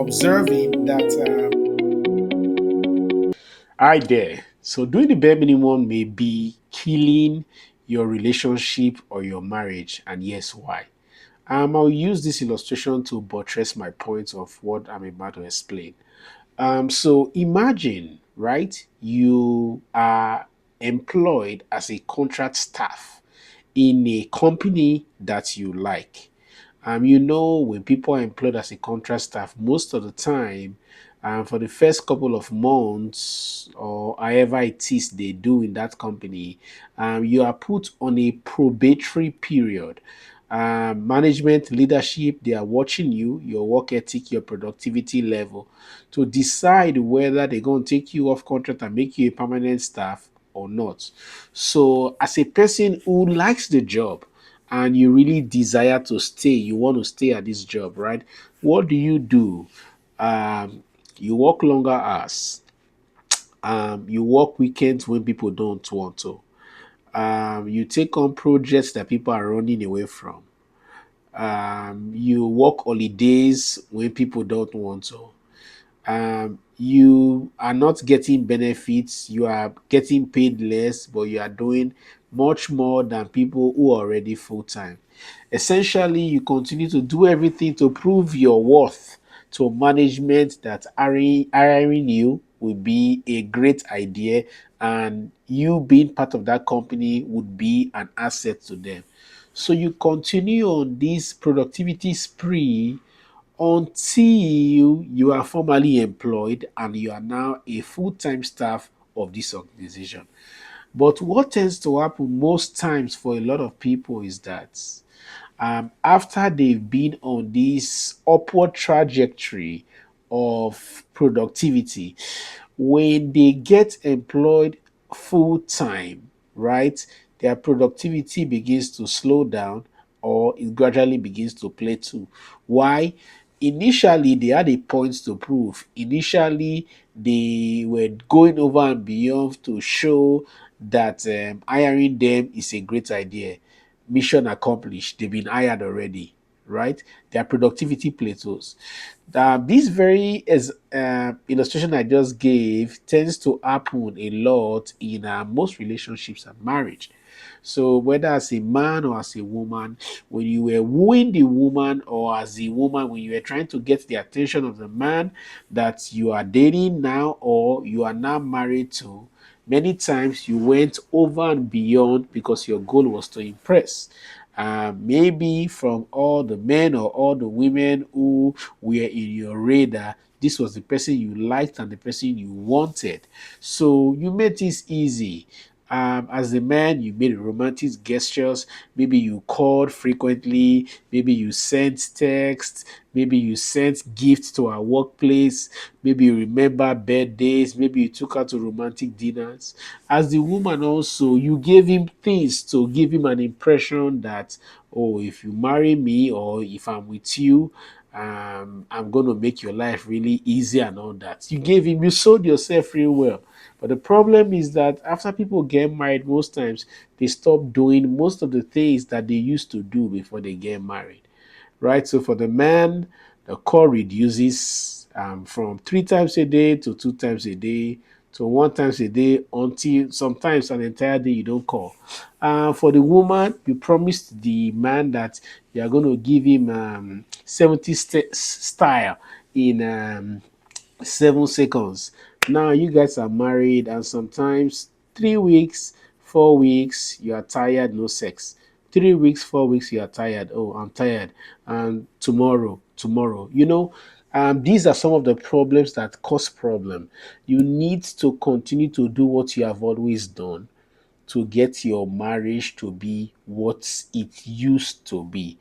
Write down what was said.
observing that Hi there. So doing the bare minimum may be killing your relationship or your marriage, and yes, why? I'll use this illustration to buttress my point of what I'm about to explain. So imagine, right? You are employed as a contract staff in a company that you like. When people are employed as a contract staff, most of the time, for the first couple of months or however it is they do in that company, you are put on a probatory period. Management, leadership, they are watching you, your work ethic, your productivity level to decide whether they're going to take you off contract and make you a permanent staff or not. So, as a person who likes the job, and you really desire to stay, you want to stay at this job, right? What do you do? Um, you work longer hours. You work weekends when people don't want to. You take on projects that people are running away from. You work holidays when people don't want to. You are not getting benefits, you are getting paid less, but you are doing much more than people who are already full time. Essentially, you continue to do everything to prove your worth to management that hiring you would be a great idea, and you being part of that company would be an asset to them. So you continue on this productivity spree until you are formally employed and you are now a full-time staff of this organization. But what tends to happen most times for a lot of people is that after they've been on this upward trajectory of productivity, when they get employed full time, right, their productivity begins to slow down or it gradually begins to plateau. Why? Initially, they had a point to prove. Initially, they were going over and beyond to show that hiring them is a great idea. Mission accomplished. They've been hired already, right? Their productivity plateaus. This very as illustration I just gave tends to happen a lot in most relationships and marriage. So whether as a man or as a woman, when you were wooing the woman, or as a woman when you were trying to get the attention of the man that you are dating now or you are now married to, many times you went over and beyond because your goal was to impress. Maybe from all the men or all the women who were in your radar, this was the person you liked and the person you wanted. So you made this easy. As a man, you made romantic gestures. Maybe you called frequently. Maybe you sent texts. Maybe you sent gifts to our workplace. Maybe you remember birthdays. Maybe you took her to romantic dinners. As the woman, also, you gave him things to give him an impression that, oh, if you marry me or if I'm with you, I'm going to make your life really easy and all that. You sold yourself real well. But the problem is that after people get married, most times they stop doing most of the things that they used to do before they get married, right? So for the man, the call reduces from 3 times a day to 2 times a day to 1 times a day until sometimes an entire day you don't call. For the woman, you promised the man that you are going to give him 70 style in 7 seconds. Now you guys are married, and sometimes 3 weeks, 4 weeks, you are tired, no sex. 3 weeks, 4 weeks, you are tired. Oh, I'm tired. And tomorrow. These are some of the problems that cause problem. You need to continue to do what you have always done to get your marriage to be what it used to be.